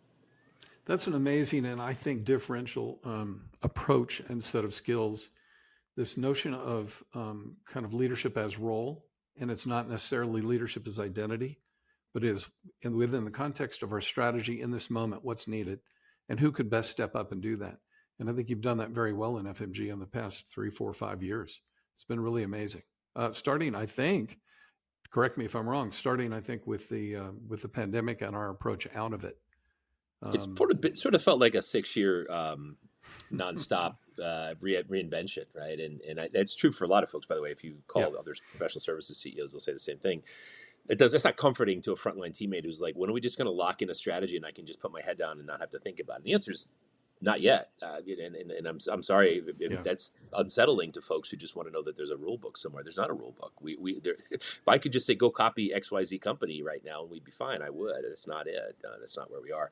Speaker 2: That's an amazing and I think differential approach and set of skills. This notion of kind of leadership as role, and it's not necessarily leadership as identity, but is within the context of our strategy in this moment, what's needed, and who could best step up and do that. And I think you've done that very well in FMG in the past 3, 4, 5 years. It's been really amazing. Starting, I think, correct me if I'm wrong, I think with the pandemic and our approach out of it.
Speaker 1: It's sort of felt like a 6-year nonstop reinvention, right? And that's true for a lot of folks, by the way. If you call other professional services CEOs, they'll say the same thing. That's not comforting to a frontline teammate who's like, when are we just going to lock in a strategy and I can just put my head down and not have to think about it? And the answer is not yet. And I'm sorry if that's unsettling to folks who just want to know that there's a rule book somewhere. There's not a rule book. If I could just say, go copy XYZ company right now and we'd be fine, I would. That's not it. That's not where we are.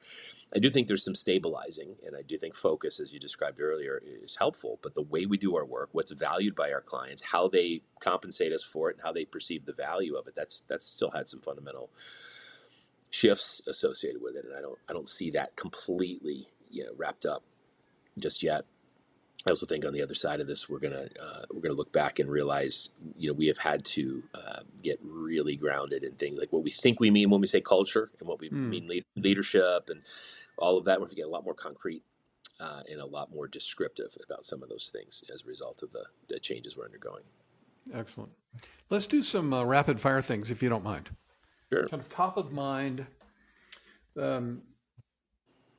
Speaker 1: I do think there's some stabilizing, and I do think focus, as you described earlier, is helpful. But the way we do our work, what's valued by our clients, how they compensate us for it, and how they perceive the value of it, that's still had some fundamental shifts associated with it. And I don't see that completely wrapped up just yet. I also think on the other side of this, we're gonna look back and realize, we have had to get really grounded in things like what we think we mean when we say culture and what we mean leadership and all of that. We have to get a lot more concrete and a lot more descriptive about some of those things as a result of the changes we're undergoing.
Speaker 2: Excellent. Let's do some rapid fire things, if you don't mind.
Speaker 1: Sure.
Speaker 2: Kind of top of mind.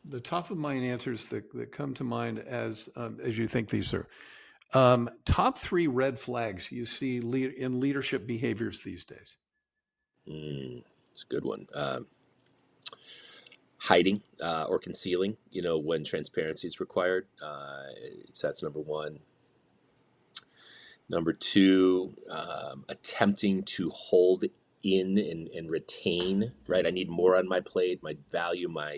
Speaker 2: The top of mind answers that come to mind as you think these are top 3 red flags you see in leadership behaviors these days.
Speaker 1: It's a good one. Hiding or concealing, when transparency is required. That's number 1. Number 2, attempting to hold in and retain, right? I need more on my plate. My value, my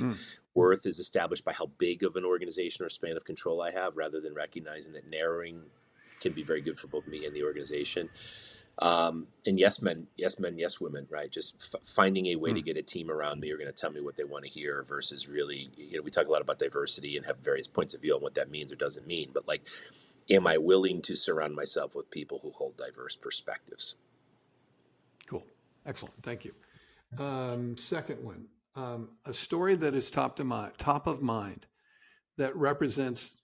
Speaker 1: worth is established by how big of an organization or span of control I have, rather than recognizing that narrowing can be very good for both me and the organization. And yes men, yes women, right? Just finding a way to get a team around me who are going to tell me what they want to hear versus really, we talk a lot about diversity and have various points of view on what that means or doesn't mean. But like, am I willing to surround myself with people who hold diverse perspectives?
Speaker 2: Cool. Excellent. Thank you. Second one, a story that is top of mind that represents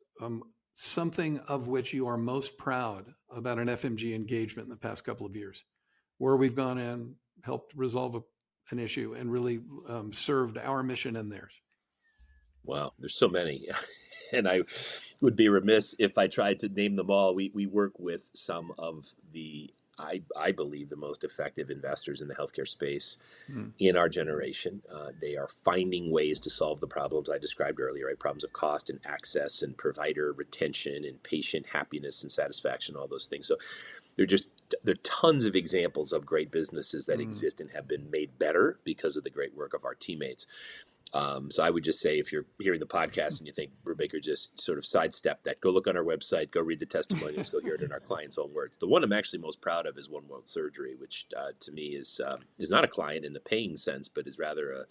Speaker 2: something of which you are most proud about an FMG engagement in the past couple of years, where we've gone in, helped resolve an issue, and really served our mission and theirs.
Speaker 1: Wow, there's so many. And I would be remiss if I tried to name them all. We work with some of the, I believe, the most effective investors in the healthcare space in our generation. They are finding ways to solve the problems I described earlier, right? Problems of cost and access and provider retention and patient happiness and satisfaction, all those things. So there are tons of examples of great businesses that exist and have been made better because of the great work of our teammates. So I would just say, if you're hearing the podcast and you think Brubaker just sort of sidestepped that, go look on our website, go read the testimonials, go hear it in our clients' own words. The one I'm actually most proud of is One World Surgery, which to me is not a client in the paying sense, but is rather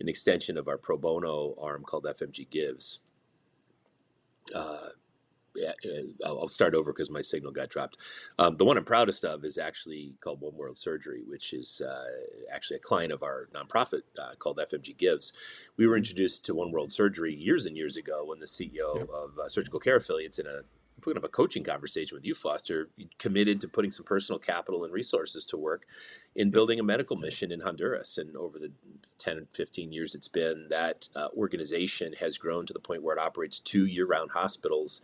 Speaker 1: an extension of our pro bono arm called FMG Gives. I'll start over because my signal got dropped. The one I'm proudest of is actually called One World Surgery, which is actually a client of our nonprofit called FMG Gives. We were introduced to One World Surgery years and years ago when the CEO of Surgical Care Affiliates, in a kind of a coaching conversation with you, Foster, committed to putting some personal capital and resources to work in building a medical mission in Honduras. And over the 10, 15 years it's been, that organization has grown to the point where it operates 2 year-round hospitals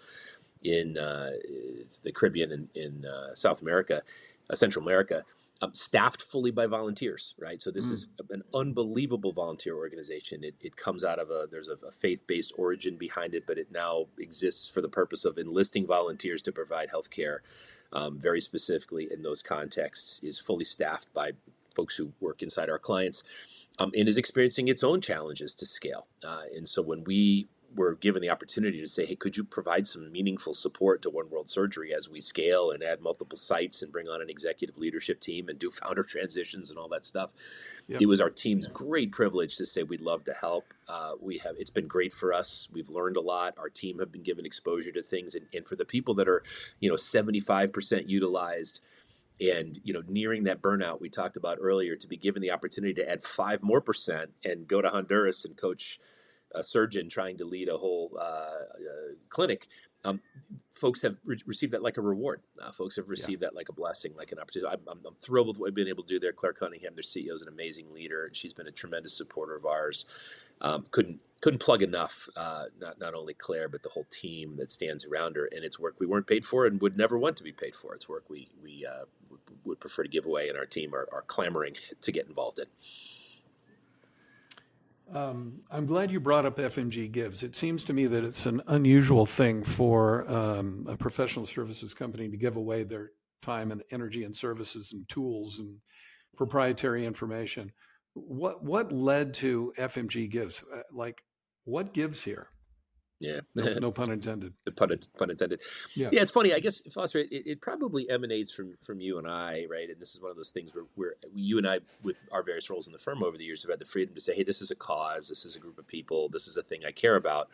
Speaker 1: in the Caribbean and in South America, Central America, staffed fully by volunteers, right? So this is an unbelievable volunteer organization. It comes out of there's a faith-based origin behind it, but it now exists for the purpose of enlisting volunteers to provide healthcare, very specifically in those contexts, is fully staffed by folks who work inside our clients, and is experiencing its own challenges to scale. And so when we were given the opportunity to say, hey, could you provide some meaningful support to One World Surgery as we scale and add multiple sites and bring on an executive leadership team and do founder transitions and all that stuff? It was our team's great privilege to say we'd love to help. It's been great for us. We've learned a lot. Our team have been given exposure to things. And for the people that are, 75% utilized and, nearing that burnout we talked about earlier, to be given the opportunity to add 5% more and go to Honduras and coach a surgeon trying to lead a whole clinic, folks have received that like a reward. Folks have received that like a blessing, like an opportunity. I'm thrilled with what we've been able to do there. Claire Cunningham, their CEO, is an amazing leader. She's been a tremendous supporter of ours. Couldn't plug enough, not only Claire, but the whole team that stands around her. And it's work we weren't paid for and would never want to be paid for. It's work we would prefer to give away, and our team are clamoring to get involved in.
Speaker 2: I'm glad you brought up FMG Gives. It seems to me that it's an unusual thing for a professional services company to give away their time and energy and services and tools and proprietary information. What led to FMG Gives? What gives here?
Speaker 1: Yeah.
Speaker 2: No pun intended.
Speaker 1: Pun intended. Yeah, it's funny. I guess, Foster, it probably emanates from you and I, right? And this is one of those things where you and I, with our various roles in the firm over the years, have had the freedom to say, hey, this is a cause, this is a group of people, this is a thing I care about.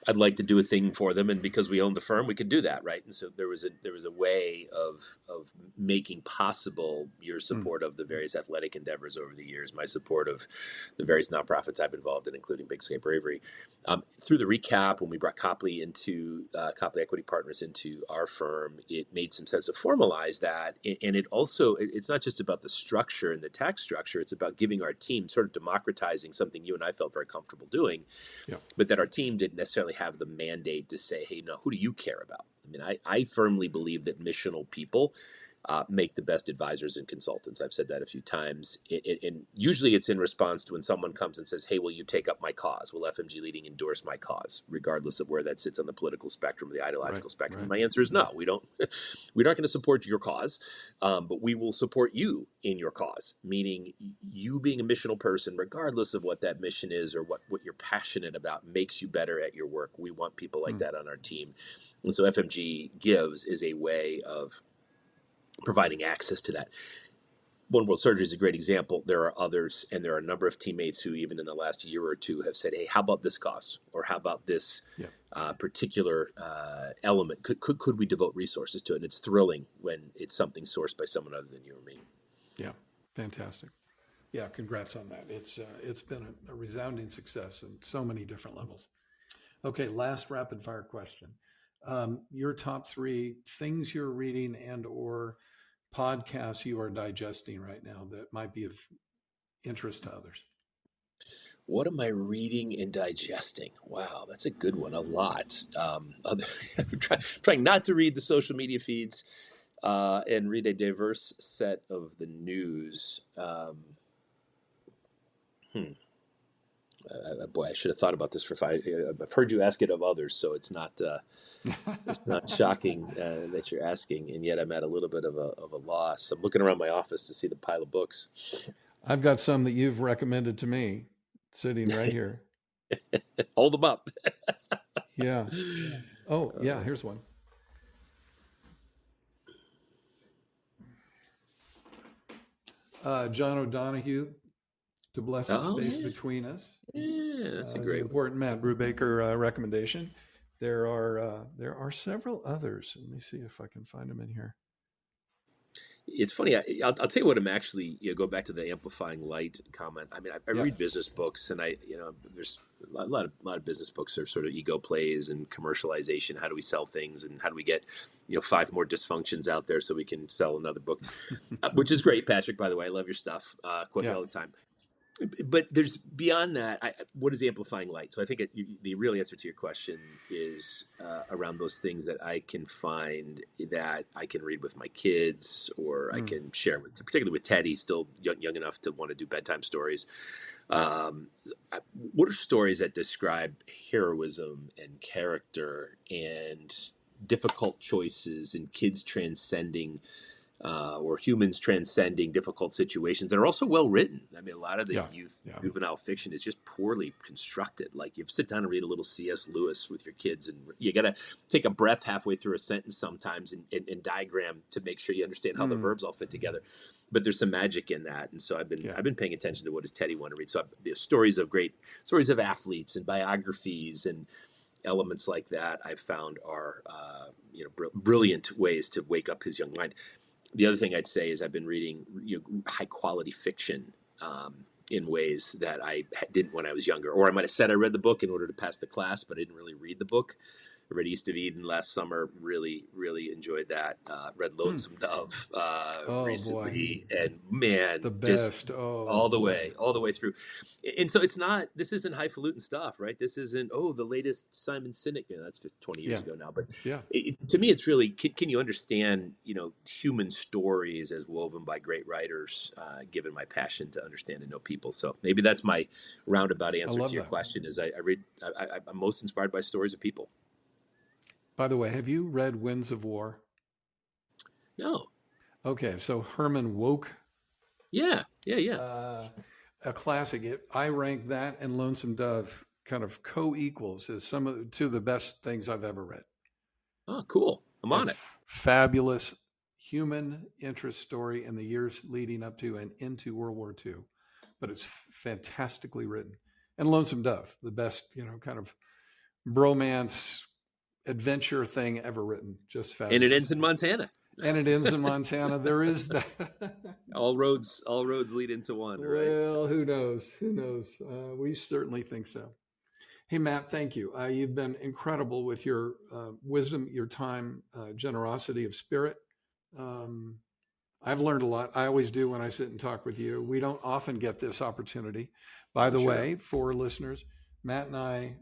Speaker 1: I'd like to do a thing for them, and because we own the firm, we could do that, right? And so there was a way of making possible your support of the various athletic endeavors over the years, my support of the various nonprofits I've been involved in, including Big Sky Bravery. Through the recap, when we brought Copley Equity Partners into our firm, it made some sense to formalize that. And it's not just about the structure and the tax structure, it's about giving our team, sort of democratizing something you and I felt very comfortable doing, but that our team didn't necessarily have the mandate to say, hey, no, who do you care about? I mean, I firmly believe that missional people make the best advisors and consultants. I've said that a few times. And usually it's in response to when someone comes and says, hey, will you take up my cause? Will FMG Leading endorse my cause, regardless of where that sits on the political spectrum or the ideological spectrum? Right. My answer is no. We're not going to support your cause, but we will support you in your cause, meaning you being a missional person, regardless of what that mission is or what you're passionate about, makes you better at your work. We want people like that on our team. And so FMG Gives is a way of providing access to that. One World Surgery is a great example. There are others, and there are a number of teammates who, even in the last year or two, have said, hey, how about this cause? Or how about this particular element? Could we devote resources to it? And it's thrilling when it's something sourced by someone other than you or me.
Speaker 2: Yeah, fantastic. Yeah, congrats on that. It's been a resounding success in so many different levels. Okay, last rapid fire question. Your top 3 things you're reading and or podcasts you are digesting right now that might be of interest to others.
Speaker 1: What am I reading and digesting? Wow, that's a good one. A lot. Trying not to read the social media feeds and read a diverse set of the news. Boy, I should have thought about this for 5. I've heard you ask it of others, so it's not shocking that you're asking. And yet, I'm at a little bit of a loss. I'm looking around my office to see the pile of books.
Speaker 2: I've got some that you've recommended to me, sitting right here.
Speaker 1: Hold them up.
Speaker 2: Yeah. Oh, yeah. Here's one. John O'Donohue. To bless the space between us.
Speaker 1: Yeah, that's a great
Speaker 2: important Matt Brubaker recommendation. there are several others. Let me see if I can find them in here.
Speaker 1: It's funny. I'll tell you what I'm actually, go back to the amplifying light comment. I mean, I
Speaker 2: Yeah.
Speaker 1: read business books, and there's a lot of business books are sort of ego plays and commercialization. How do we sell things, and how do we get, 5 more dysfunctions out there so we can sell another book, which is great, Patrick. By the way, I love your stuff. Quote me
Speaker 2: Yeah.
Speaker 1: all the time. But there's beyond that. What is amplifying light? So I think the real answer to your question is around those things that I can find that I can read with my kids, or I can share with, particularly with Teddy, still young enough to want to do bedtime stories. What are stories that describe heroism and character and difficult choices and kids transcending or humans transcending difficult situations that are also well written? I mean, a lot of the juvenile fiction is just poorly constructed. Like, you sit down and read a little C.S. Lewis with your kids, and you got to take a breath halfway through a sentence sometimes and diagram to make sure you understand how the verbs all fit together. But there's some magic in that, and so I've been paying attention to what does Teddy want to read. So stories of athletes and biographies and elements like that I've found are brilliant ways to wake up his young mind. The other thing I'd say is I've been reading high quality fiction in ways that I didn't when I was younger. Or I might have said I read the book in order to pass the class, but I didn't really read the book. I read East of Eden last summer. Really, really enjoyed that. Read Lonesome Dove recently. Boy. And man,
Speaker 2: the best.
Speaker 1: Just all the way through. And so this isn't highfalutin stuff, right? This isn't, the latest Simon Sinek. That's 20 years ago now. But to me, it's really, can you understand, human stories as woven by great writers, given my passion to understand and know people. So maybe that's my roundabout answer to your question is I'm most inspired by stories of people.
Speaker 2: By the way, have you read Winds of War?
Speaker 1: No.
Speaker 2: Okay, so Herman Wouk.
Speaker 1: Yeah.
Speaker 2: A classic. I rank that and Lonesome Dove kind of co-equals as two of the best things I've ever read.
Speaker 1: Oh, cool. I'm on it.
Speaker 2: Fabulous human interest story in the years leading up to and into World War II. But it's fantastically written. And Lonesome Dove, the best, kind of bromance adventure thing ever written. Just fabulous.
Speaker 1: And it ends in Montana.
Speaker 2: There is that.
Speaker 1: all roads lead into one, right?
Speaker 2: Well, who knows? We certainly think so. Hey, Matt, thank you. You've been incredible with your wisdom, your time, generosity of spirit. I've learned a lot. I always do when I sit and talk with you. We don't often get this opportunity. By the way, for listeners, Matt and I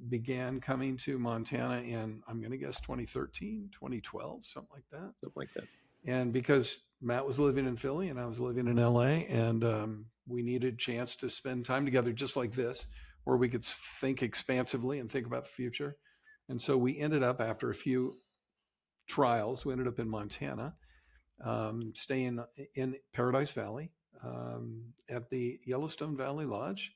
Speaker 2: began coming to Montana in, I'm going to guess, 2013, 2012, something like that. And because Matt was living in Philly and I was living in LA, and we needed a chance to spend time together just like this, where we could think expansively and think about the future. And so we ended up, after a few trials, we ended up in Montana, staying in Paradise Valley at the Yellowstone Valley Lodge.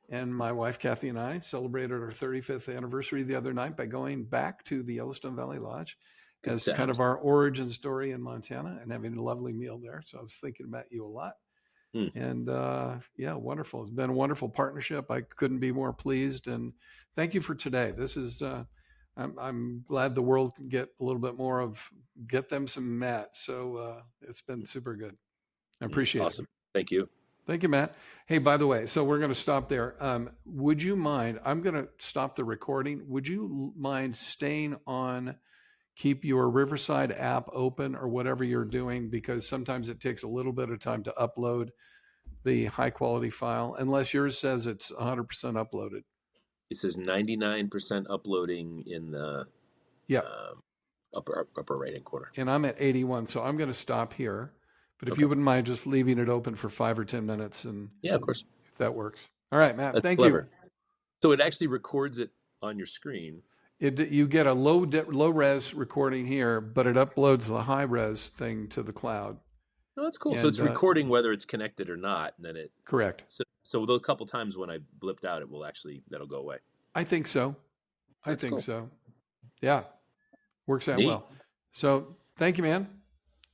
Speaker 2: And my wife, Kathy, and I celebrated our 35th anniversary the other night by going back to the Yellowstone Valley Lodge as kind of our origin story in Montana and having a lovely meal there. So I was thinking about you a lot. And wonderful. It's been a wonderful partnership. I couldn't be more pleased. And thank you for today. This is, I'm glad the world can get a little bit more get them some Matt. So it's been super good. I appreciate it.
Speaker 1: Awesome. Thank you.
Speaker 2: Thank you, Matt. Hey, by the way, so we're going to stop there. Would you mind, I'm going to stop the recording. Would you mind staying on, keep your Riverside app open or whatever you're doing, because sometimes it takes a little bit of time to upload the high quality file, unless yours says it's 100% uploaded.
Speaker 1: It says 99% uploading in the upper right hand corner.
Speaker 2: And I'm at 81, so I'm going to stop here. But if you wouldn't mind just leaving it open for 5 or 10 minutes, and
Speaker 1: of course,
Speaker 2: if that works. All right, Matt. Thank
Speaker 1: you. So it actually records it on your screen.
Speaker 2: You get a low res recording here, but it uploads the high res thing to the cloud.
Speaker 1: Oh, that's cool. And, so it's recording whether it's connected or not, and then it
Speaker 2: correct.
Speaker 1: So those couple times when I blipped out, that'll go away.
Speaker 2: I think so.
Speaker 1: That's cool.
Speaker 2: So. Yeah, works out well. So thank you, man.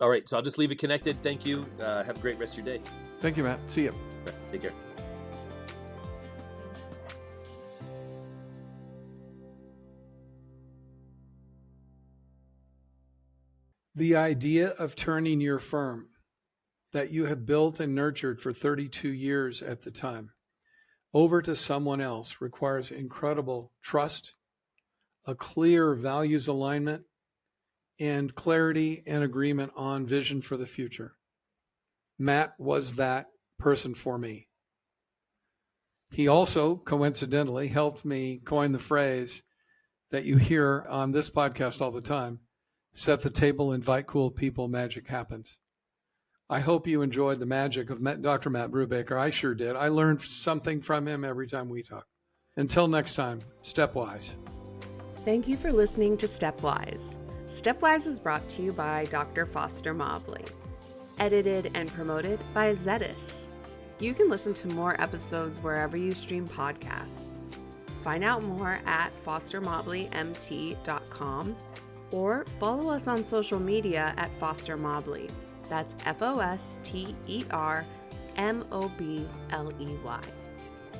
Speaker 1: All right, so I'll just leave it connected. Thank you. Have a great rest of your day.
Speaker 2: Thank you, Matt. See you.
Speaker 1: Right, take care.
Speaker 2: The idea of turning your firm that you have built and nurtured for 32 years at the time over to someone else requires incredible trust, a clear values alignment, and clarity and agreement on vision for the future. Matt was that person for me. He also, coincidentally, helped me coin the phrase that you hear on this podcast all the time: set the table, invite cool people, magic happens. I hope you enjoyed the magic of Dr. Matt Brubaker. I sure did. I learned something from him every time we talk. Until next time, Stepwise.
Speaker 3: Thank you for listening to Stepwise. Stepwise is brought to you by Dr. Foster Mobley. Edited and promoted by Zetis. You can listen to more episodes wherever you stream podcasts. Find out more at fostermobleymt.com or follow us on social media at Foster Mobley. That's FOSTERMOBLEY.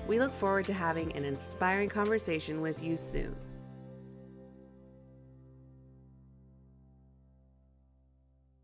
Speaker 3: We look forward to having an inspiring conversation with you soon.